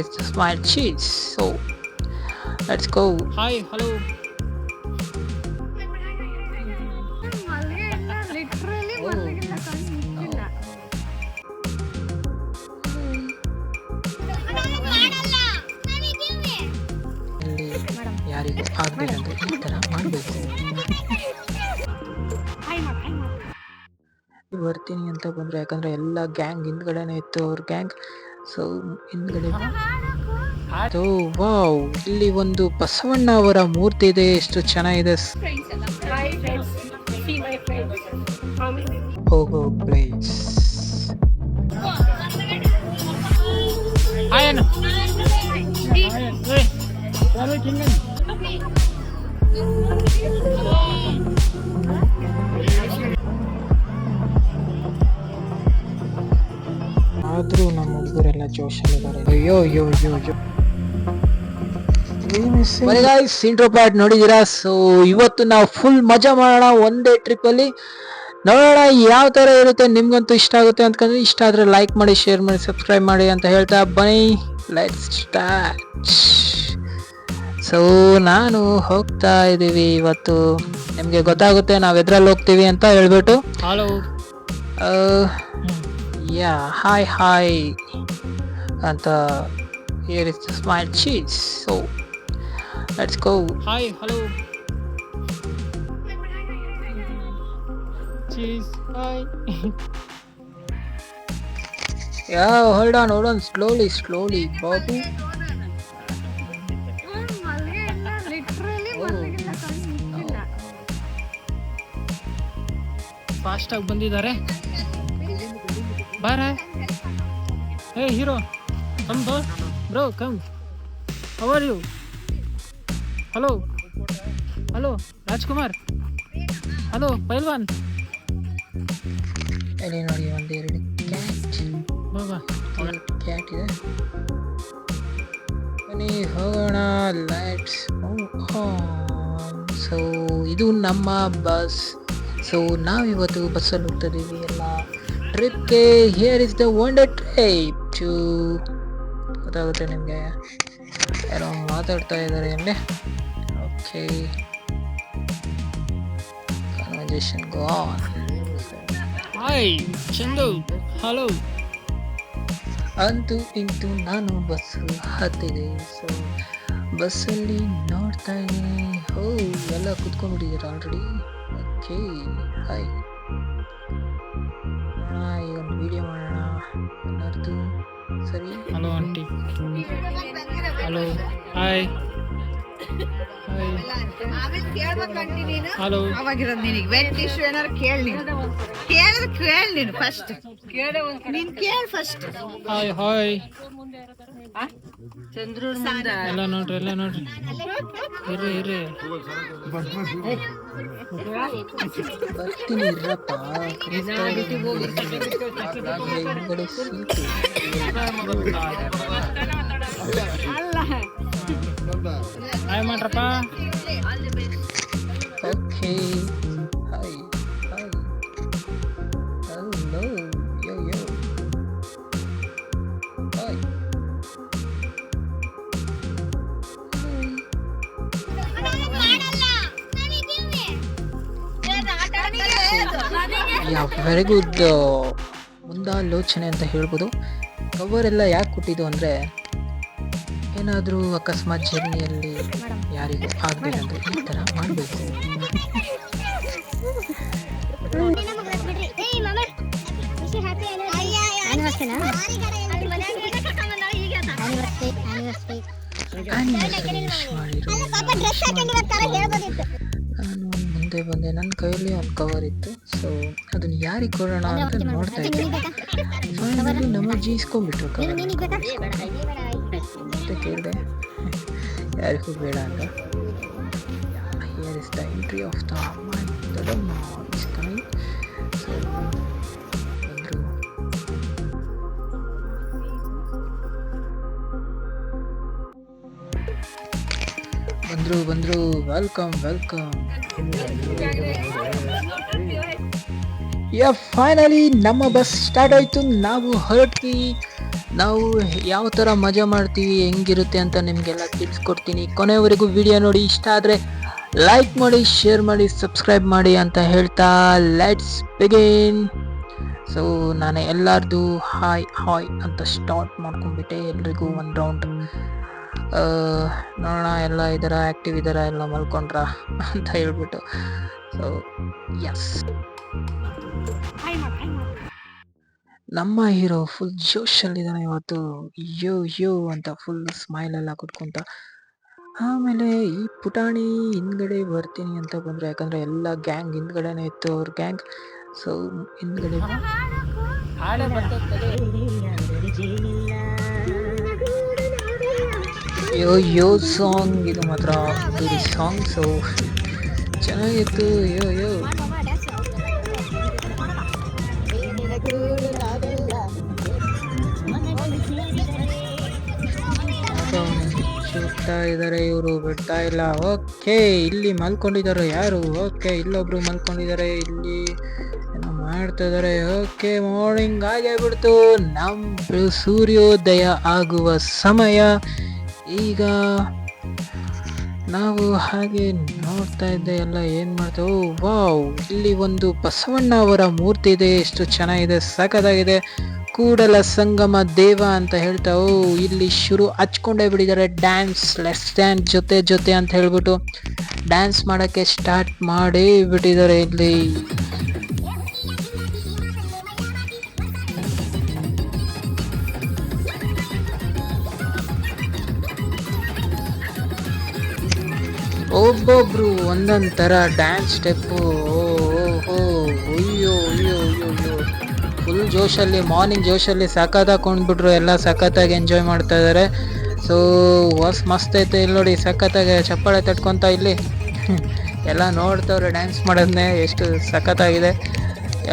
It's the smile cheese. So let's go. Hi, hello. ಇಲ್ಲಿ ಯಾರಿಗೂ ಆಗ್ಬೇಕಂದ್ರೆ ಈ ತರ ಮಾಡಬೇಕು. ಬರ್ತೀನಿ ಅಂತ ಬಂದ್ರು, ಯಾಕಂದ್ರೆ ಎಲ್ಲ ಗ್ಯಾಂಗ್ ಹಿಂದ್ಗಡೆನೆ ಇತ್ತು, ಅವ್ರ ಗ್ಯಾಂಗ್. ಸೊ ಹಿಂದ್ಗಡೆ ವಾವ್, ಇಲ್ಲಿ ಒಂದು ಬಸವಣ್ಣ ಅವರ ಮೂರ್ತಿ ಇದೆ, ಎಷ್ಟು ಚೆನ್ನಾಗಿದೆ. ಹೋಗೋ ಪ್ಲೇಸ್. ಆದ್ರೂ ನಮ್ಮ ಹುಡುಗರೆಲ್ಲ ಜೋಶಲ್ಲಿದ್ದಾರೆ. ಅಯ್ಯೋ ಅಯ್ಯೋ ಅಯ್ಯೋ ಅಯ್ಯೋ. Intro part ನೋಡಿದೀರಾ? ಸೊ ಇವತ್ತು ನಾವು ಫುಲ್ ಮಜಾ ಮಾಡೋಣ ಒಂದೇ ಟ್ರಿಪ್ ಅಲ್ಲಿ. ನೋಡೋಣ ಯಾವ ತರ ಇರುತ್ತೆ. ನಿಮ್ಗಂತೂ ಇಷ್ಟ ಆಗುತ್ತೆ ಅಂದ್ಕೊಂಡ್ರೆ, ಇಷ್ಟ ಆದ್ರೆ ಲೈಕ್ ಮಾಡಿ, ಶೇರ್ ಮಾಡಿ, ಸಬ್ಸ್ಕ್ರೈಬ್ ಮಾಡಿ ಅಂತ ಹೇಳ್ತಾ ಬನ್ನಿ, ಲೆಟ್ಸ್ ಸ್ಟಾರ್ಟ್. ಸೊ ನಾನು ಹೋಗ್ತಾ ಇದೀವಿ ಇವತ್ತು. ನಿಮ್ಗೆ ಗೊತ್ತಾಗುತ್ತೆ ನಾವು ಎದ್ರಲ್ಲಿ ಹೋಗ್ತೀವಿ ಅಂತ ಹೇಳ್ಬಿಟ್ಟು. ಹಲೋ, ಯಾ, ಹಾಯ್ ಹಾಯ್ ಅಂತ. Here is the smile cheese. So let's go. Hi, hello, cheese, hi. Yeah, hold on, slowly, ಬಾಬು. ಫಾಸ್ಟ್ ಆಗಿ ಬಂದಿದ್ದಾರೆ. ಬಾರ, hey hero, come bro, come. How are you? Hello Rajkumar, hello ಪೈಲ್ವಾನ್. ಇಲ್ಲಿ ನೋಡಿ, ಒಂದೆರಡು cat. ಬಾಬಾ, cat ಇದೆ. ಬನ್ನಿ ಹೋಗೋಣ, ಲೆಟ್ಸ್ ಮೂವ್ ಆನ್. ಸೊ ಇದು ನಮ್ಮ ಬಸ್. ಸೊ ನಾವಿವತ್ತು ಬಸ್ಸಲ್ಲಿ ಹೋಗ್ತಿದ್ದೀವಿ ಎಲ್ಲ ಟ್ರಿಪ್ಗೆ. Here is the one day trip two. ಗೊತ್ತಾಗುತ್ತೆ ನಿಮಗೆ, ಏನೋ ಮಾತಾಡ್ತಾ ಇದ್ದಾರೆ ಅಲ್ಲಿ. Okay, conversation go on. Hi Chandu, hello. ಅಂತೂ ಇಂತೂ ನಾನು ಬಸ್ಸು ಹತ್ತಿದೆ. ಸೊ ಬಸ್ಸಲ್ಲಿ ನೋಡ್ತಾ ಇದ್ದೀನಿ, ಎಲ್ಲ ಕುತ್ಕೊಂಡ್ಬಿಟ್ಟಿದ್ದೀರ ಆಲ್ರೆಡಿ. Okay, hi. ಈಗ ಒಂದು ವಿಡಿಯೋ ಮಾಡೋಣ ಎಲ್ಲರದು. ಸರಿ, hello aunty, hello, hi hello. ಅವಾಗಿರೋದು ನಿನಗೆ ವೆಟ್ ಟಿಶ್ಯೂ ಏನಾರು ಕೇಳಿ ನೀನು ಫಸ್ಟ್ ನೀನು ಕೇಳಿ ಫಸ್ಟ್. Hi hi. ಚಂದ್ರು ಮುಂದೆ ಎಲ್ಲ ನೋಡ್ರಿ ಇರ್ರಿ ಬರ್ತೀನಿ ಇರ್ರಪ್ಪ. ಹಾಯ್ ಮಾಡ್ರಪ್ಪ. Okay, hi hi. Hello, yo yo, hi. Very good ಮುಂದಾಲೋಚನೆ ಅಂತ ಹೇಳ್ಬೋದು. ಕವರ್ ಎಲ್ಲ ಯಾಕೆ ಕೊಟ್ಟಿದ್ದು ಅಂದರೆ, ಏನಾದರೂ ಅಕಸ್ಮಾತ್ ಜರ್ನಿಯಲ್ಲಿ ಯಾರಿಗೂ ಆಗಬೇಕಂದ್ರೆ ಈ ಥರ ಮಾಡಬೇಕು. ನಾನು ಮುಂದೆ ಬಂದೆ, ನನ್ನ ಕೈಯಲ್ಲಿ ಒಂದು ಕವರ್ ಇತ್ತು. ಸೊ ಅದನ್ನು ಯಾರಿಗೆ ಕೊಡೋಣ ಅಂತ ನೋಡ್ತಾ ಇದ್ದೆ. ಫೈನಲಿ ನಮ್ಮಜ್ಜಿ ಇಸ್ಕೊಂಡ್ಬಿಟ್ರು ಕವರ್ ಅಂತ ಕೇಳಿದೆ, ಯಾರಿಗೂ ಬೇಡ ಅಂತ. Here is the entry of the ದೊಡ್ಡಮ್ಮ ಇಸ್ ಕಮಿಂಗ್. ಸೊ ಬಂದರು. ವೆಲ್ಕಮ್. ಫೈನಲಿ ನಮ್ಮ ಬಸ್ ಸ್ಟಾರ್ಟ್ ಆಯಿತು. ನಾವು ಹೊರಟ್ವಿ. ನಾವು ಯಾವ ಥರ ಮಜಾ ಮಾಡ್ತೀವಿ, ಹೆಂಗಿರುತ್ತೆ ಅಂತ ನಿಮಗೆಲ್ಲ ತಿಳಿಸ್ಕೊಡ್ತೀನಿ. ಕೊನೆವರೆಗೂ ವಿಡಿಯೋ ನೋಡಿ. ಇಷ್ಟ ಆದರೆ ಲೈಕ್ ಮಾಡಿ, ಶೇರ್ ಮಾಡಿ, ಸಬ್ಸ್ಕ್ರೈಬ್ ಮಾಡಿ ಅಂತ ಹೇಳ್ತಾ ಲೆಟ್ಸ್ ಬಿಗಿನ್. ಸೊ ನಾನು ಎಲ್ಲರದು ಹಾಯ್ ಹಾಯ್ ಅಂತ ಸ್ಟಾರ್ಟ್ ಮಾಡ್ಕೊಂಡ್ಬಿಟ್ಟೆ. ಎಲ್ರಿಗೂ ಒಂದು ರೌಂಡ್ ನೋಡೋಣ, ಎಲ್ಲ ಇದ್ದಾರ, ಆ್ಯಕ್ಟಿವ್ ಇದ್ದಾರ, ಎಲ್ಲ ಮಲ್ಕೊಂಡ್ರ ಅಂತ ಹೇಳ್ಬಿಟ್ಟು. ಸೊ ಎಸ್, ನಮ್ಮ ಹೀರೋ ಫುಲ್ ಜೋಶಲ್ಲಿದ್ದಾನೆ ಇವತ್ತು. ಯೋ ಯೋ ಅಂತ ಫುಲ್ ಸ್ಮೈಲ್ ಎಲ್ಲ ಕುಟ್ಕೊಂತ. ಆಮೇಲೆ ಈ ಪುಟಾಣಿ ಹಿಂದ್ಗಡೆ ಬರ್ತೀನಿ ಅಂತ ಬಂದ್ರು, ಯಾಕಂದ್ರೆ ಎಲ್ಲ ಗ್ಯಾಂಗ್ ಹಿಂದ್ಗಡೆನೆ ಇತ್ತು, ಅವ್ರ ಗ್ಯಾಂಗ್. ಸೊ ಹಿಂದ್ಗಡೆ ಯೋ ಯೋ ಸಾಂಗ್, ಇದು ಮಾತ್ರ ಸಾಂಗ್. ಸೊ ಚೆನ್ನಾಗಿತ್ತು. ಯೋ ಯೋ ಸುತ್ತಾ ಇದ್ದಾರೆ ಇವರು, ಬಿಡ್ತಾ ಇಲ್ಲ. ಓಕೆ, ಇಲ್ಲಿ ಮಲ್ಕೊಂಡಿದ್ದಾರೆ ಯಾರು? ಓಕೆ, ಇಲ್ಲೊಬ್ರು ಮಲ್ಕೊಂಡಿದ್ದಾರೆ, ಇಲ್ಲಿ ಏನೋ ಮಾಡ್ತಾ ಇದ್ದಾರೆ. ಓಕೆ, ಮಾರ್ನಿಂಗ್ ಆಗೇ ಬಿಡ್ತು. ನಮ್ಮ ಸೂರ್ಯೋದಯ ಆಗುವ ಸಮಯ ಈಗ. ನಾವು ಹಾಗೆ ನೋಡ್ತಾ ಇದ್ದೆ ಎಲ್ಲ ಏನ್ ಮಾಡ್ತೇವೆ. ವಾವ್, ಇಲ್ಲಿ ಒಂದು ಬಸವಣ್ಣ ಅವರ ಮೂರ್ತಿ ಇದೆ, ಎಷ್ಟು ಚೆನ್ನಾಗಿದೆ, ಸಖತ್ತಾಗಿದೆ. ಕೂಡಲ ಸಂಗಮ ದೇವ ಅಂತ ಹೇಳ್ತಾ. ಇಲ್ಲಿ ಶುರು ಹಚ್ಕೊಂಡೇ ಬಿಟ್ಟಿದ್ದಾರೆ ಡ್ಯಾನ್ಸ್. ಲೆಟ್ಸ್ ಡ್ಯಾನ್ಸ್ ಜೊತೆ ಜೊತೆ ಅಂತ ಹೇಳ್ಬಿಟ್ಟು ಡ್ಯಾನ್ಸ್ ಮಾಡಕ್ಕೆ ಸ್ಟಾರ್ಟ್ ಮಾಡೇ ಬಿಟ್ಟಿದ್ದಾರೆ ಇಲ್ಲಿ. ಒಬ್ಬೊಬ್ರು ಒಂದೊಂದ್ ತರ ಡ್ಯಾನ್ಸ್ ಸ್ಟೆಪ್ಪು. ಅಯ್ಯೋ ಅಯ್ಯೋ ಅಯ್ಯೋ ಅಯ್ಯೋ, ಫುಲ್ ಜೋಶಲ್ಲಿ, ಮಾರ್ನಿಂಗ್ ಜೋಶಲ್ಲಿ ಸಖತ್ತಾಗಿ ಕೊಂಡ್ಬಿಟ್ರು. ಎಲ್ಲ ಸಖತ್ತಾಗಿ ಎಂಜಾಯ್ ಮಾಡ್ತಾ ಇದ್ದಾರೆ. ಸೊ ಮಸ್ತ್ ಐತೆ ಇಲ್ಲಿ ನೋಡಿ, ಸಖತ್ತಾಗಿ ಚಪ್ಪಾಳೆ ತಟ್ಕೊಂತ ಇಲ್ಲಿ ಎಲ್ಲ ನೋಡ್ತವ್ರೆ ಡ್ಯಾನ್ಸ್ ಮಾಡೋದನ್ನೇ, ಎಷ್ಟು ಸಖತ್ತಾಗಿದೆ.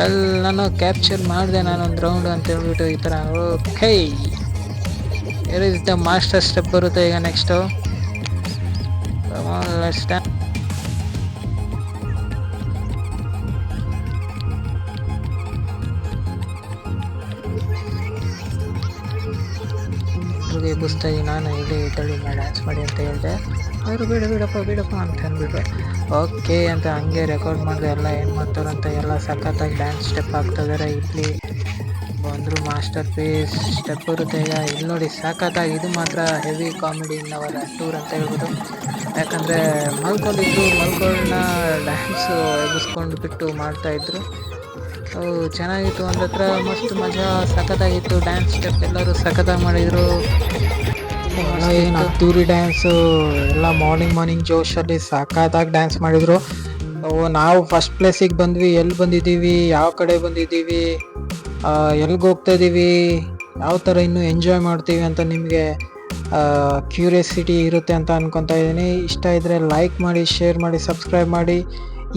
ಎಲ್ಲನೂ ಕ್ಯಾಪ್ಚರ್ ಮಾಡಿದೆ ನಾನೊಂದು ರೌಂಡ್ ಅಂತ ಹೇಳ್ಬಿಟ್ಟು ಈ ಥರ. ಓಕೆ, ದ ಮಾಸ್ಟರ್ ಸ್ಟೆಪ್ ಬರುತ್ತೆ ಈಗ ನೆಕ್ಸ್ಟು. ಎಬ್ಬಿಸ್ತಾಯಿ ನಾನು ಇಲ್ಲಿ ತಳಿ ಡ್ಯಾನ್ಸ್ ಮಾಡಿ ಅಂತ ಹೇಳಿದೆ. ಅವರು ಬೇಡಪ್ಪ ಅಂತ ಅಂದ್ಬಿಟ್ರು. ಓಕೆ ಅಂತ ಹಂಗೆ ರೆಕಾರ್ಡ್ ಮಾಡಿದೆ. ಎಲ್ಲ ಏನು ಮಾಡ್ತಾರಂತ ಎಲ್ಲ ಸಖತ್ತಾಗಿ ಡ್ಯಾನ್ಸ್ ಸ್ಟೆಪ್ ಆಗ್ತಾಯಿದ್ದಾರೆ. ಇಲ್ಲಿ ಬಂದರು ಮಾಸ್ಟರ್ ಪೀಸ್ ಸ್ಟೆಪ್ ಇರುತ್ತೆ ಈಗ. ಇಲ್ಲಿ ನೋಡಿ ಸಖತ್ತಾಗಿ, ಇದು ಮಾತ್ರ heavy comedy in our tour ಅಂತ ಹೇಳ್ಬೋದು. ಯಾಕಂದರೆ ಮಲ್ಕೊಳ್ಳೋಣ ಡ್ಯಾನ್ಸು ಎಬ್ಬಿಸ್ಕೊಂಡು ಬಿಟ್ಟು ಮಾಡ್ತಾಯಿದ್ರು. ಚೆನ್ನಾಗಿತ್ತು. ಒಂದು ಹತ್ರ ಮಸ್ತ್ ಮಜಾ, ಸಖತ್ತಾಗಿತ್ತು. ಡ್ಯಾನ್ಸ್ ಸ್ಟೆಪ್ ಎಲ್ಲರೂ ಸಖತ್ತಾಗಿ ಮಾಡಿದರು. ಏನು ಅದ್ದೂರಿ ಡ್ಯಾನ್ಸು ಎಲ್ಲ ಮಾರ್ನಿಂಗ್ ಜೋಶಲ್ಲಿ ಸಖತ್ತಾಗಿ ಡ್ಯಾನ್ಸ್ ಮಾಡಿದರು. ನಾವು ಫಸ್ಟ್ ಪ್ಲೇಸಿಗೆ ಬಂದ್ವಿ. ಎಲ್ಲಿ ಬಂದಿದ್ದೀವಿ, ಯಾವ ಕಡೆ ಬಂದಿದ್ದೀವಿ, ಎಲ್ಲಿಗೆ ಹೋಗ್ತಾ ಇದ್ದೀವಿ, ಯಾವ ಥರ ಇನ್ನೂ ಎಂಜಾಯ್ ಮಾಡ್ತೀವಿ ಅಂತ ನಿಮಗೆ ಕ್ಯೂರಿಯಾಸಿಟಿ ಇರುತ್ತೆ ಅಂತ ಅನ್ಕೊತಾ ಇದ್ದೀನಿ. ಇಷ್ಟ ಇದ್ದರೆ ಲೈಕ್ ಮಾಡಿ, ಶೇರ್ ಮಾಡಿ, ಸಬ್ಸ್ಕ್ರೈಬ್ ಮಾಡಿ.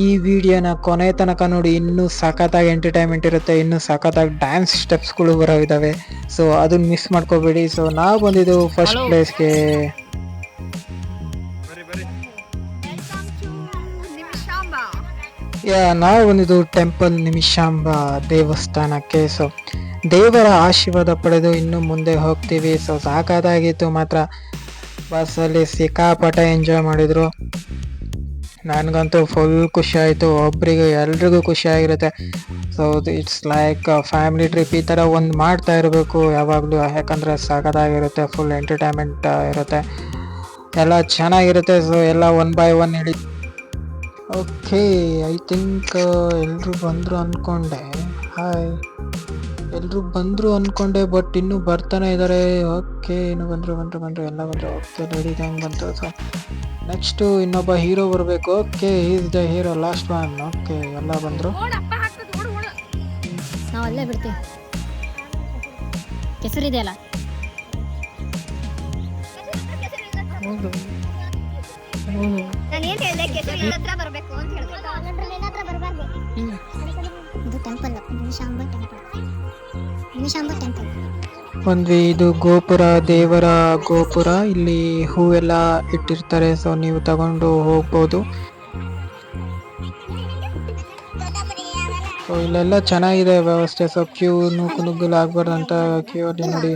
ಈ ವಿಡಿಯೋನ ಕೊನೆ ತನಕ ನೋಡಿ, ಇನ್ನೂ ಸಖತ್ತಾಗಿ ಎಂಟರ್ಟೈನ್ಮೆಂಟ್ ಇರುತ್ತೆ, ಇನ್ನೂ ಸಖತ್ತಾಗಿ ಡ್ಯಾನ್ಸ್ ಸ್ಟೆಪ್ಸ್ಗಳು ಬರೋ ಇದ್ದಾವೆ. ಸೊ ಅದನ್ನ ಮಿಸ್ ಮಾಡ್ಕೋಬೇಡಿ. ಸೊ ನಾವು ಬಂದಿದ್ದು ಫಸ್ಟ್ ಪ್ಲೇಸ್ಗೆ. ನಾವು ಬಂದಿದ್ದು ಟೆಂಪಲ್ ನಿಮಿಷಾಂಬ ದೇವಸ್ಥಾನಕ್ಕೆ. ಸೊ ದೇವರ ಆಶೀರ್ವಾದ ಪಡೆದು ಇನ್ನು ಮುಂದೆ ಹೋಗ್ತೀವಿ. ಸೊ ಸಾಕಾಗಿತ್ತು ಮಾತ್ರ. ಬಸ್ಸಲ್ಲಿ ಸಿಕ್ಕಾಪಟ್ಟೆ ಎಂಜಾಯ್ ಮಾಡಿದರು. ನನಗಂತೂ ಫುಲ್ ಖುಷಿ ಆಯಿತು. ಒಬ್ರಿಗೆ ಎಲ್ರಿಗೂ ಖುಷಿ ಆಗಿರುತ್ತೆ. So it's like family trip. ಈ ಥರ ಒಂದು ಮಾಡ್ತಾ ಇರಬೇಕು ಯಾವಾಗಲೂ, ಯಾಕಂದರೆ ಸಖತ್ತಾಗಿರುತ್ತೆ. ಫುಲ್ ಎಂಟರ್ಟೈನ್ಮೆಂಟ್ ಇರುತ್ತೆ, ಎಲ್ಲ ಚೆನ್ನಾಗಿರುತ್ತೆ. ಸೊ ಎಲ್ಲ ಒನ್ ಬೈ ಒನ್ ಹೇಳಿ. ಓಕೆ, ಐ ಥಿಂಕ್ ಎಲ್ಲರೂ ಬಂದರು ಅಂದ್ಕೊಂಡೆ. ಹಾಯ್, ಎಲ್ಲರೂ ಬಂದರು ಅಂದ್ಕೊಂಡೆ, ಬಟ್ ಇನ್ನೂ ಬರ್ತಾನೆ ಇದ್ದಾರೆ. ಓಕೆ, ಇನ್ನು ಬಂದರು ಎಲ್ಲ ಬಂದರು. ಓಕೆ, ರೆಡಿ ಹೆಂಗೆ ಬಂತು. ಸೊ ನೆಕ್ಸ್ಟು ಇನ್ನೊಬ್ಬ ಹೀರೋ ಬರಬೇಕು. Okay, is the hero, last one. Okay, ಎಲ್ಲ ಬಂದರು. ನಾವು ಅಲ್ಲೇ ಬಿಡ್ತೀವಿ. ಕೆಸರಿದೆ ಅಲ್ಲ, ಒಂದ್ವಿ. ಇದು ಗೋಪುರ, ದೇವರ ಗೋಪುರ. ಇಲ್ಲಿ ಹೂವೆಲ್ಲ ಇಟ್ಟಿರ್ತಾರೆ. ಸೊ ನೀವು ತಗೊಂಡು ಹೋಗ್ಬೋದು. ಸೊ ಇಲ್ಲೆಲ್ಲ ಚೆನ್ನಾಗಿದೆ ವ್ಯವಸ್ಥೆ. ಸೊ ಕ್ಯೂ ನುಗ್ಗಲಾಗಬಾರ್ದು ಅಂತ ಕ್ಯೂ ಅಲ್ಲಿ ನೋಡಿ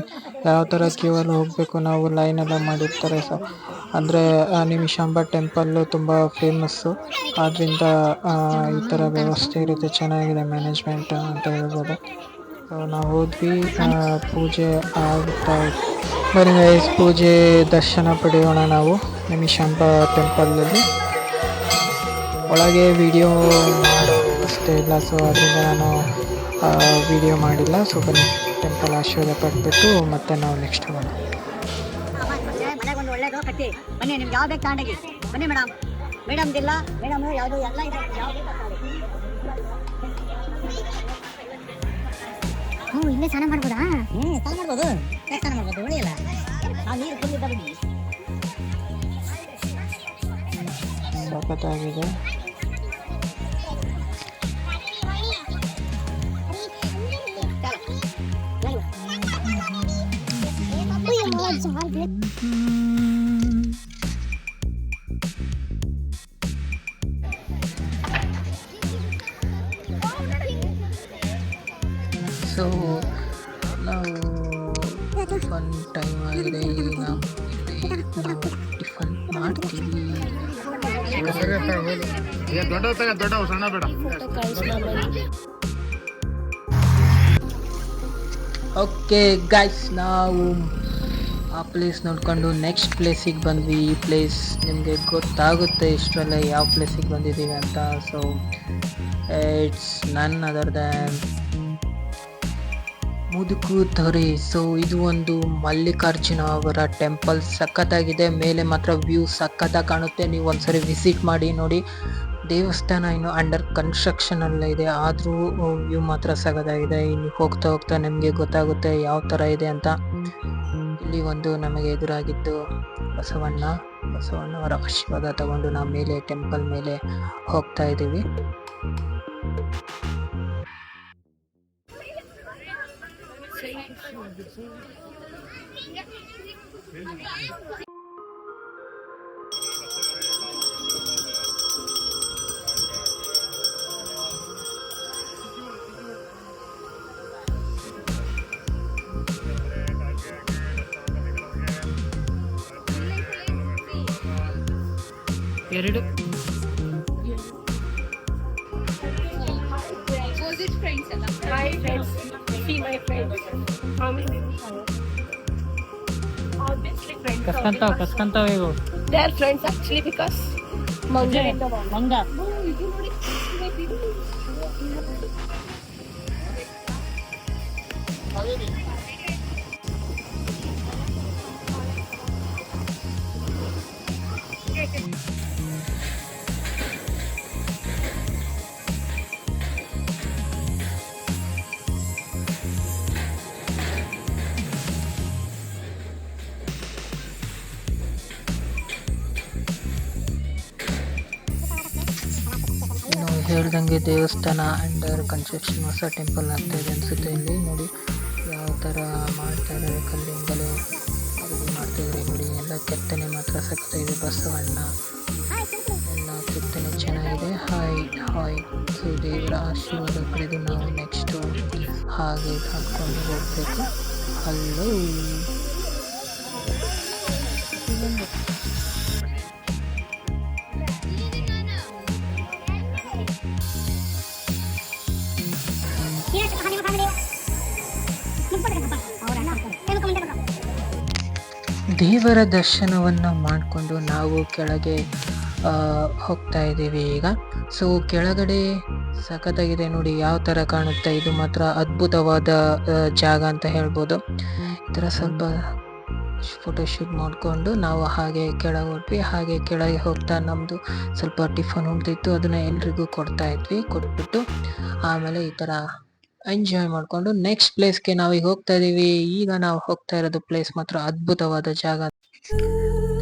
ಯಾವ ಥರ ಕ್ಯೂ ಅಲ್ಲಿ ಹೋಗಬೇಕು, ನಾವು ಲೈನ್ ಎಲ್ಲ ಮಾಡಿರ್ತಾರೆ. ಅಂದರೆ ನಿಮಿಷಾಂಬ ಟೆಂಪಲ್ಲು ತುಂಬ ಫೇಮಸ್ಸು, ಆದ್ದರಿಂದ ಈ ಥರ ವ್ಯವಸ್ಥೆ ಇರುತ್ತೆ. ಚೆನ್ನಾಗಿದೆ ಮ್ಯಾನೇಜ್ಮೆಂಟ್ ಅಂತ ಹೇಳ್ಬೋದು. ಸೊ ನಾವು ಹೋದ್ವಿ, ಪೂಜೆ ಆಗ್ತಾ ಇತ್ತು. ಬನ್ನಿ ಗೈಸ್, ಪೂಜೆ ದರ್ಶನ ಪಡೆಯೋಣ ನಾವು ನಿಮಿಷಾಂಬ ಟೆಂಪಲಲ್ಲಿ. ಒಳಗೆ ವಿಡಿಯೋ ಮಾಡೋ ವ್ಯವಸ್ಥೆ ಇಲ್ಲ, ಸೊ ಅದರಿಂದ ನಾನು ವಿಡಿಯೋ ಮಾಡಿಲ್ಲ. ಸೊ ಬನ್ನಿ ಟೆಂಪಲ್ ಆಶೀರ್ವಾದ ಪಟ್ಬಿಟ್ಟು ಮತ್ತೆ ನಾವು ನೆಕ್ಸ್ಟ್ ಹೋಗೋಣ. ಮನೆಗೊಂದು ಒಳ್ಳೇದು ಕಟ್ಟಿ ಬನ್ನಿ, ನಿಮ್ಗೆ ಯಾವ ಬೇಕು ತಗೊಂಡೋಗಿ ಬನ್ನಿ ಮೇಡಮ್. ಮೇಡಮ್ದಿಲ್ಲ ಮೇಡಮ್ ಯಾವುದು ಎಲ್ಲ ಇದೆ, ಯಾವ್ದು ಇಲ್ಲೇ ಸ್ನಾನ ಮಾಡ್ಬೋದಾ? ಸ್ನಾನ ಮಾಡ್ಬೋದು, ಸ್ನಾನ ಮಾಡ್ಬೋದು, ಉಳಿಯಲ್ಲ. ನಾವು ನೀರು ಕುಡಿದ ಬಿಡಿ. ಸಖತ್ತಾಗಿದೆ. ಸೊ ನಾವು ಟಿಫನ್ ಟೈಮ್ ಆಗಿದೆ. ಈಗ ನಾವು ಟಿಫನ್ ಮಾಡ್ತೀವಿ. ಓಕೆ ಗೈಸ್, ನಾವು ಆ ಪ್ಲೇಸ್ ನೋಡ್ಕೊಂಡು ನೆಕ್ಸ್ಟ್ ಪ್ಲೇಸಿಗೆ ಬಂದ್ವಿ. ಈ ಪ್ಲೇಸ್ ನಿಮಗೆ ಗೊತ್ತಾಗುತ್ತೆ ಇಷ್ಟರಲ್ಲೇ ಯಾವ ಪ್ಲೇಸಿಗೆ ಬಂದಿದ್ದೀವಿ ಅಂತ. So it's none other than Mudukuthore. So ಇದು ಒಂದು ಮಲ್ಲಿಕಾರ್ಜುನ ಅವರ ಟೆಂಪಲ್. ಸಖತ್ತಾಗಿದೆ, ಮೇಲೆ ಮಾತ್ರ ವ್ಯೂ ಸಖತ್ತಾಗಿ ಕಾಣುತ್ತೆ. ನೀವು ಒಂದ್ಸರಿ ವಿಸಿಟ್ ಮಾಡಿ ನೋಡಿ. ದೇವಸ್ಥಾನ ಇನ್ನು ಅಂಡರ್ ಕನ್ಸ್ಟ್ರಕ್ಷನ್ ಅಲ್ಲೇ ಇದೆ, ಆದರೂ ವ್ಯೂ ಮಾತ್ರ ಸಖತ್ತಾಗಿದೆ. ಇನ್ನು ಹೋಗ್ತಾ ಹೋಗ್ತಾ ನಿಮಗೆ ಗೊತ್ತಾಗುತ್ತೆ ಯಾವ ಥರ ಇದೆ ಅಂತ. ಇಲ್ಲಿ ಒಂದು ನಮಗೆ ಎದುರಾಗಿದ್ದು ಬಸವಣ್ಣವರ ಆಶೀರ್ವಾದ ತಗೊಂಡು ನಾವು ಮೇಲೆ ಟೆಂಪಲ್ ಮೇಲೆ ಹೋಗ್ತಾ ಇದ್ದೀವಿ. ಎರಡು ಕಸ್ಕಂತಾವ ಇವು. They are friends actually because ಮಂಗ ಹೇಳ್ದಂಗೆ ದೇವಸ್ಥಾನ ಅಂಡರ್ ಕನ್ಸ್ಟ್ರಕ್ಷನ್, ಹೊಸ ಟೆಂಪಲ್ ಆಗ್ತಾ ಇದೆ ಅನಿಸುತ್ತೆ. ಇಲ್ಲಿ ನೋಡಿ ಯಾವ ಥರ ಮಾಡ್ತಾ ಇದ್ದಾರೆ, ಕಲ್ಲಿಂದಲೇ ಅಡುಗೆ ಮಾಡ್ತಾಯಿದ್ದಾರೆ. ನೋಡಿ ಎಲ್ಲ ಕೆತ್ತನೆ ಮಾತ್ರ ಸಖತ್ತಾಗಿದೆ. ಬಸವಣ್ಣ ಎಲ್ಲ ಕೆತ್ತನೆ ಚೆನ್ನಾಗಿದೆ. ಹಾಯ್. ಸೊ ದೇವರ ಆಶೀರ್ವಾದ ಪಡೆದು ನಾವು ನೆಕ್ಸ್ಟು ಹಾಗೆ ಹಾಕ್ಕೊಂಡು ಹೋಗಬೇಕು. ಹಲೋ ದೇವರ ದರ್ಶನವನ್ನು ಮಾಡಿಕೊಂಡು ನಾವು ಕೆಳಗೆ ಹೋಗ್ತಾ ಇದ್ದೀವಿ ಈಗ. ಸೊ ಕೆಳಗಡೆ ಸಖತ್ತಾಗಿದೆ ನೋಡಿ ಯಾವ ಥರ ಕಾಣುತ್ತೆ. ಇದು ಮಾತ್ರ ಅದ್ಭುತವಾದ ಜಾಗ ಅಂತ ಹೇಳ್ಬೋದು. ಈ ಥರ ಸ್ವಲ್ಪ ಫೋಟೋಶೂಟ್ ಮಾಡಿಕೊಂಡು ನಾವು ಹಾಗೆ ಕೆಳಗೆ ಹೊಟ್ವಿ. ಹಾಗೆ ಕೆಳಗೆ ಹೋಗ್ತಾ ನಮ್ಮದು ಸ್ವಲ್ಪ ಟಿಫನ್ ಉಳಿದಿತ್ತು, ಅದನ್ನು ಎಲ್ರಿಗೂ ಕೊಡ್ತಾ ಇದ್ವಿ. ಕೊಟ್ಬಿಟ್ಟು ಆಮೇಲೆ ಈ ಥರ ಎಂಜಾಯ್ ಮಾಡಿಕೊಂಡು ನೆಕ್ಸ್ಟ್ ಪ್ಲೇಸ್ಗೆ ನಾವೀಗ ಹೋಗ್ತಾ ಇದ್ದೀವಿ. ಈಗ ನಾವು ಹೋಗ್ತಾ ಇರೋದು ಪ್ಲೇಸ್ ಮಾತ್ರ ಅದ್ಭುತವಾದ ಜಾಗ.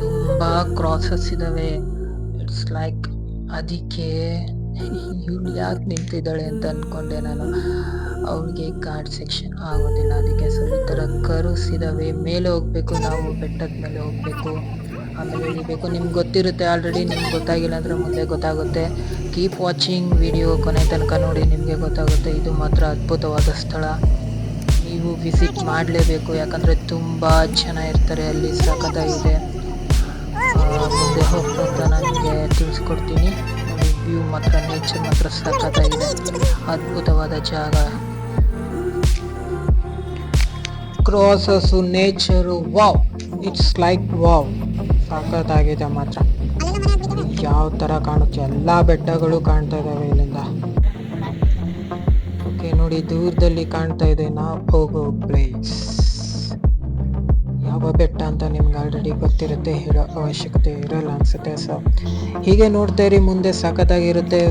ತುಂಬ ಕ್ರಾಸಸ್ ಇದ್ದಾವೆ. ಇಟ್ಸ್ ಲೈಕ್ ಅದಕ್ಕೆ ಇವಳು ಯಾಕೆ ನಿಂತಿದ್ದಾಳೆ ಅಂತ ಅಂದ್ಕೊಂಡೆ ನಾನು. ಅವಳಿಗೆ ಘಾಟ್ ಸೆಕ್ಷನ್ ಆಗೋದಿಲ್ಲ, ಅದಕ್ಕೆ ಸ್ವಲ್ಪ ಈ ಥರ ಕರ್ವ್ಸ್ ಇದ್ದಾವೆ. ಮೇಲೆ ಹೋಗಬೇಕು, ನಾವು ಬೆಟ್ಟದ ಮೇಲೆ ಹೋಗಬೇಕು, ಆಮೇಲೆ ಇಳಿಬೇಕು. ನಿಮ್ಗೆ ಗೊತ್ತಿರುತ್ತೆ ಆಲ್ರೆಡಿ, ನಿಮ್ಗೆ ಗೊತ್ತಾಗಿಲ್ಲ ಅಂದರೆ ಮುಂದೆ ಗೊತ್ತಾಗುತ್ತೆ. ಕೀಪ್ ವಾಚಿಂಗ್ ವಿಡಿಯೋ ಕೊನೆ ತನಕ ನೋಡಿ, ನಿಮಗೆ ಗೊತ್ತಾಗುತ್ತೆ. ಇದು ಮಾತ್ರ ಅದ್ಭುತವಾದ ಸ್ಥಳ. ನೀವು ವಿಸಿಟ್ ಮಾಡಲೇಬೇಕು, ಯಾಕಂದರೆ ತುಂಬ ಜನ ಇರ್ತಾರೆ ಅಲ್ಲಿ. ಸಖತ್ತಾಗಿದೆ. ಮುಂದೆ ಹೋಗ್ತಾ ನನಗೆ ತಿಳಿಸ್ಕೊಡ್ತೀನಿ. ವ್ಯೂ ಮಾತ್ರ, ನೇಚರ್ ಮಾತ್ರ ಸಖತ್ತಾಗಿದೆ. ಅದ್ಭುತವಾದ ಜಾಗ. Crosses, nature, wow, it's like wow, ಸಖತ್ತಾಗಿದೆ ಮಾತ್ರ. ಯಾವ ಥರ ಕಾಣುತ್ತೆ, ಎಲ್ಲ ಬೆಟ್ಟಗಳು ಕಾಣ್ತಾ ಇದ್ದಾವೆ ಇಲ್ಲಿಂದ. ಓಕೆ ನೋಡಿ, ದೂರದಲ್ಲಿ ಕಾಣ್ತಾ ಇದೆ ನಾವು ಹೋಗೋ ಪ್ಲೇಸ್. ಯಾವ ಬೆಟ್ಟ ಅಂತ ನಿಮ್ಗೆ ಆಲ್ರೆಡಿ ಗೊತ್ತಿರುತ್ತೆ, ಹೇಳೋ ಅವಶ್ಯಕತೆ ಇರಲ್ಲ ಅನ್ಸುತ್ತೆ. ಸೊ ಹೀಗೆ ನೋಡ್ತಾ ಇರಿ, ಮುಂದೆ ಸಖತ್ತಾಗಿರುತ್ತೆ.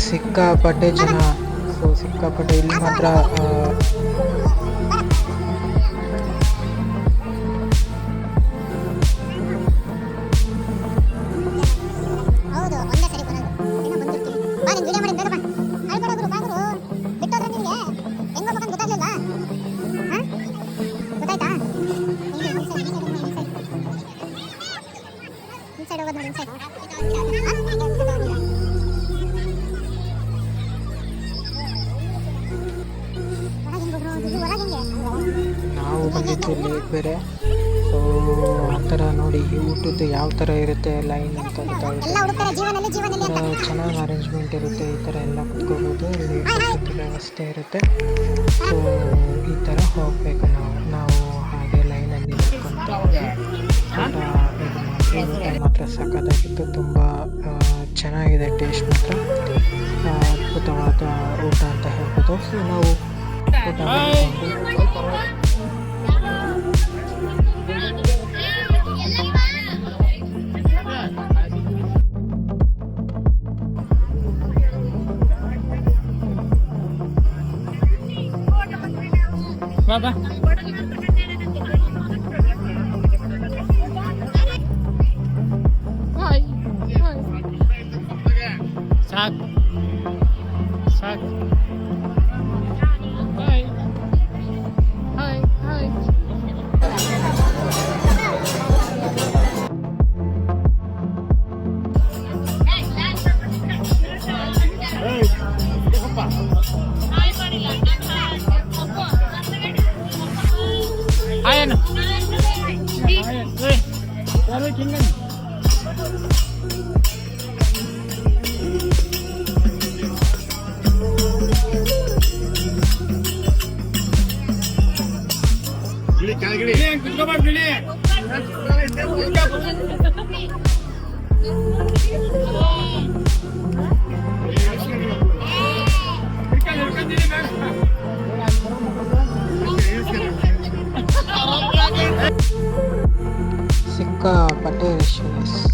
ಸಿಕ್ಕಾಪಟ್ಟೆ ಜನ. ಸೊ ಸಿಕ್ಕಾಪಟ್ಟೆ ಇಲ್ಲಿ ಮಾತ್ರ ನಾವು ಬಂದಿದ್ದು ಲೇಕ್ ಬೇರೆ. ಸೊ ಆ ಥರ ನೋಡಿ ಊಟದ್ದು ಯಾವ ಥರ ಇರುತ್ತೆ ಲೈನ್ ಅಂತ ಗೊತ್ತಾಗುತ್ತೆ. ಚೆನ್ನಾಗಿ ಅರೇಂಜ್ಮೆಂಟ್ ಇರುತ್ತೆ. ಈ ಥರ ಎಲ್ಲ ಕುತ್ಕೋಬೋದು. ಇಲ್ಲಿ ವ್ಯವಸ್ಥೆ ಇರುತ್ತೆ. ಸೊ ಈ ಥರ ಹೋಗಬೇಕು ನಾವು ಹಾಗೆ ಲೈನಲ್ಲಿ ನಿಂತ್ಕೊಂತ ಊಟ ಮಾತ್ರ ಸಖತ್ತಾಗಿತ್ತು. ತುಂಬ ಚೆನ್ನಾಗಿದೆ, ಟೇಸ್ಟ್ ಮಾತ್ರ ಅದ್ಭುತವಾದ ಊಟ ಅಂತ ಹೇಳ್ಬೋದು. ಸೊ ನಾವು ಊಟ ಮಾಡಿಕೊಂಡು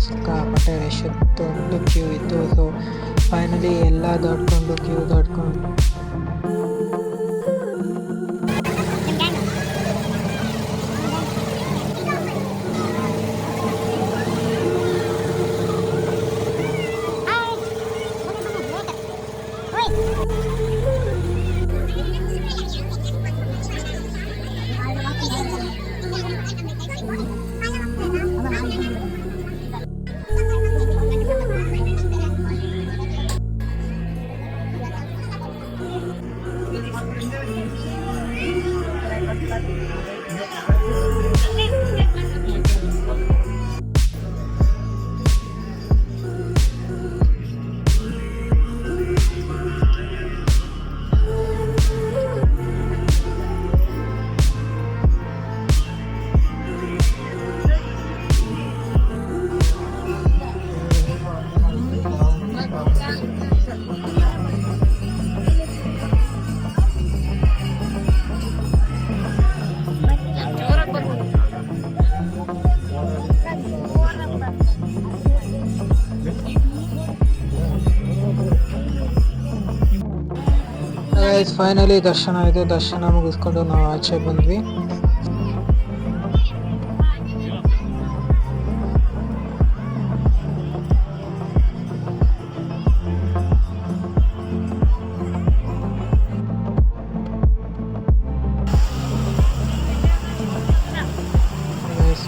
ಸಿಕ್ಕಾಪಟ್ಟೆ ರಶ್ ದೊಡ್ಡ ಕ್ಯೂ ಇತ್ತು. ಸೊ ಫೈನಲಿ ಎಲ್ಲ ಕ್ಯೂ ದಾಟ್ಕೊಂಡು ಗೈಸ್ ಫೈನಲಿ ದರ್ಶನ ಆಯಿತು. ದರ್ಶನ ಮುಗಿಸ್ಕೊಂಡು ನಾವು ಆಚೆ ಬಂದ್ವಿ.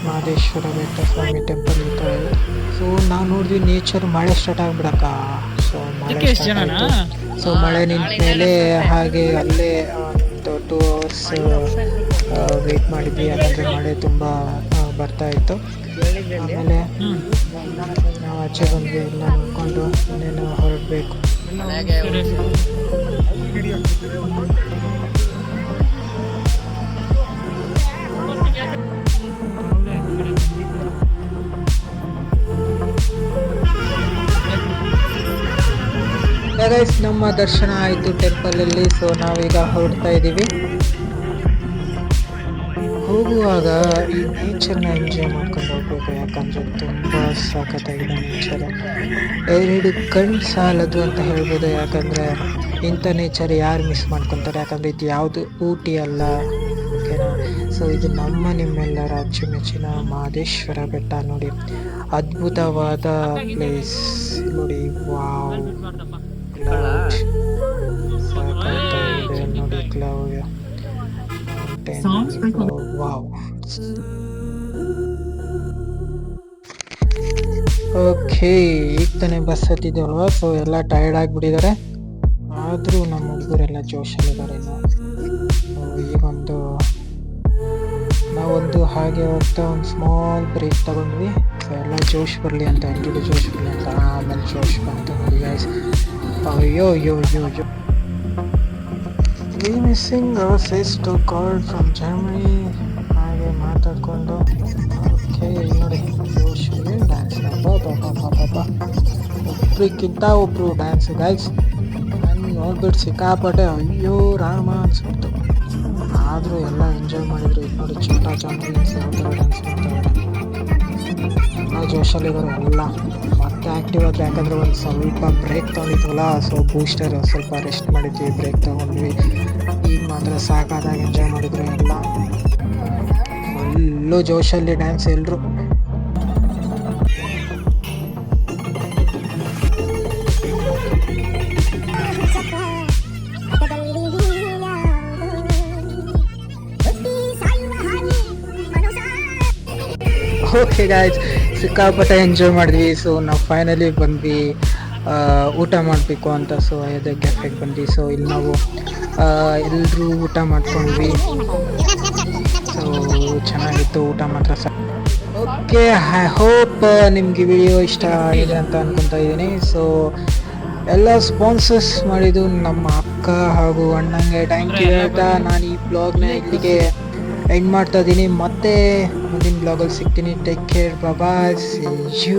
ಮಹದೇಶ್ವರ ಬೆಟ್ಟ ಸ್ವಾಮಿ ಟೆಂಪಲ್ ಇರ್ತಾ ಇದೆ. ಸೊ ನಾವು ನೋಡಿದ್ವಿ ನೇಚರ್ ಮಳೆ ಸ್ಟಾರ್ಟ್ ಆಗ್ಬಿಡಕ್ಕ. ಸೊ ಮಳೆ ಸ್ಟಾರ್ಟ್ ಆಯಿತು. ಸೊ ಮಳೆ ನಿಂತ ಮೇಲೆ ಹಾಗೆ ಅಲ್ಲೇ ಒಂದು 2 hours ವೆಯ್ಟ್ ಮಾಡಿದ್ವಿ, ಯಾಕಂದರೆ ಮಳೆ ತುಂಬ ಬರ್ತಾ ಇತ್ತು. ಆಮೇಲೆ ನಾವು ಆಚೆ ಬಂದ್ವಿ, ಎಲ್ಲ ನೋಡ್ಕೊಂಡು ಇನ್ನೇನು ಹೊರಡಬೇಕು. ಗೈಸ್ ನಮ್ಮ ದರ್ಶನ ಆಯಿತು ಟೆಂಪಲಲ್ಲಿ. ಸೊ ನಾವೀಗ ಹೊರಡ್ತಾ ಇದ್ದೀವಿ. ಹೋಗುವಾಗ ಈ ನೇಚರ್ನ ಎಂಜಾಯ್ ಮಾಡ್ಕೊಂಡು ಹೋಗ್ಬೇಕು, ಯಾಕಂದರೆ ತುಂಬ ಸಖತ್ತಾಗಿದೆ ನೇಚರ್. 2 ಕಣ್ಣು ಸಾಲದು ಅಂತ ಹೇಳ್ಬೋದು, ಯಾಕಂದರೆ ಇಂಥ ನೇಚರ್ ಯಾರು ಮಿಸ್ ಮಾಡ್ಕೊತಾರೆ. ಯಾಕಂದರೆ ಇದು ಯಾವುದು ಊಟಿ ಅಲ್ಲ, ಓಕೆನಾ. ಸೊ ಇದು ನಿಮ್ಮೆಲ್ಲರ ಅಚ್ಚುಮೆಚ್ಚಿನ ಮಹದೇಶ್ವರ ಬೆಟ್ಟ. ನೋಡಿ, ಅದ್ಭುತವಾದ ಪ್ಲೇಸ್ ನೋಡಿ. ವಾವ್, ಸಾಕಾಗಿದೆ ನೋಡಿ ಕ್ಲೌಡ್. ವಾವ್. ಓಕೆ, ಈಗ ತಾನೇ ಬಸ್ ಹತ್ತಿದ್ದೇವಲ್ವ. ಸೊ ಎಲ್ಲ ಟಯರ್ಡ್ ಆಗಿಬಿಟ್ಟಿದ್ದಾರೆ, ಆದರೂ ನಮ್ಮ ಹುಡುಗರೆಲ್ಲ ಜೋಶಲ್ಲಿದ್ದಾರೆ. ಈಗೊಂದು ನಾವೊಂದು ಹಾಗೆ ಹೋಗ್ತಾ ಒಂದು ಸ್ಮಾಲ್ ಬ್ರೇಕ್ ತಗೊಂಡ್ವಿ. ಸೊ ಎಲ್ಲ ಜೋಶ್ ಬರಲಿ ಅಂತ, ಎಲ್ರಿಗೂ ಜೋಶ್ ಬರಲಿ ಅಂತ. ಆಮೇಲೆ ಜೋಶ್ ಬಂತು ನೋಡಿ ಗೈಸ್. ಅಯ್ಯೋ ಅಯ್ಯೋ ಅಯ್ಯೋ ಅಯ್ಯೋ. We missing our sister called from Germany. ಹಾಗೆ ಮಾತಾಡಿಕೊಂಡು ಓಕೆ ನೋಡಿ ಜೋಶಲ್ಲಿ ಡ್ಯಾನ್ಸ್. ಒಬ್ರಿಗಿಂತ ಒಬ್ಬರು ಡ್ಯಾನ್ಸ್ ಗೈಸ್. ನಾನು ನೋಡ್ಬಿಟ್ಟು ಸಿಕ್ಕಾಪಟ್ಟೆ ಅಯ್ಯೋ ರಾಮ ಅನ್ಸ್ಬಿಡ್ತು. ಆದರೂ ಎಲ್ಲ ಎಂಜಾಯ್ ಮಾಡಿದ್ರು. ಇದು ನೋಡಿ ಚೋಟಾ ಚಾಂಪಿಯನ್ಸ್ ಯಾವ ಥರ ಡ್ಯಾನ್ಸ್ ಮಾಡ್ತಾರೆ. ಎಲ್ಲ ಜೋಶಲ್ಲಿದ್ದಾರೆ ಎಲ್ಲ. ಮತ್ತೆ ಆ್ಯಕ್ಟಿವ್ ಆದರೆ, ಯಾಕಂದರೆ ಒಂದು ಸ್ವಲ್ಪ ಬ್ರೇಕ್ ತೊಗೊಂಡಿದ್ವಲ್ಲ. ಸೊ ಬೂಸ್ಟರ್ ಸ್ವಲ್ಪ ರೆಸ್ಟ್ ಮಾಡಿದ್ವಿ, ಬ್ರೇಕ್ ತೊಗೊಂಡ್ವಿ. ಈಗ ಮಾತ್ರ ಸಾಕಾದಾಗ ಎಂಜಾಯ್ ಮಾಡಿದ್ರು ಎಲ್ಲ. ಫುಲ್ಲು ಜೋಶಲ್ಲಿ ಡ್ಯಾನ್ಸ್ ಎಲ್ಲರೂ. ಓಕೆ ಗಾಯ್ಸ್, ಸಿಕ್ಕಾಪಟ್ಟೆ ಎಂಜಾಯ್ ಮಾಡಿದ್ವಿ. ಸೊ ನಾವು ಫೈನಲಿ ಬಂದ್ವಿ ಊಟ ಮಾಡಬೇಕು ಅಂತ. ಸೊ ಅದೇ ಕೆಫೆಗೆ ಬಂದ್ವಿ. ಸೊ ಇಲ್ಲಿ ನಾವು ಎಲ್ಲರೂ ಊಟ ಮಾಡ್ಕೊಂಡ್ವಿ. ಸೊ ಚೆನ್ನಾಗಿತ್ತು ಊಟ ಮಾತ್ರ. ಓಕೆ, ಐ ಹೋಪ್ ನಿಮಗೆ ವಿಡಿಯೋ ಇಷ್ಟ ಆಗಿದೆ ಅಂತ ಅನ್ಕೊತಾ ಇದ್ದೀನಿ. ಸೊ ಎಲ್ಲ ಸ್ಪಾನ್ಸರ್ಸ್ ಮಾಡಿದ್ದು ನಮ್ಮ ಅಕ್ಕ ಹಾಗೂ ಅಣ್ಣಂಗೆ ಥ್ಯಾಂಕ್ ಯು ಹೇಳ್ತಾ ನಾನು ಈ ಬ್ಲಾಗ್ನ ಇಲ್ಲಿಗೆ ಎಂಡ್ ಮಾಡ್ತಾ ಇದ್ದೀನಿ. ಮತ್ತೆ ಮುಂದಿನ ಬ್ಲಾಗಲ್ಲಿ ಸಿಗ್ತೀನಿ. Take care, bye, see you.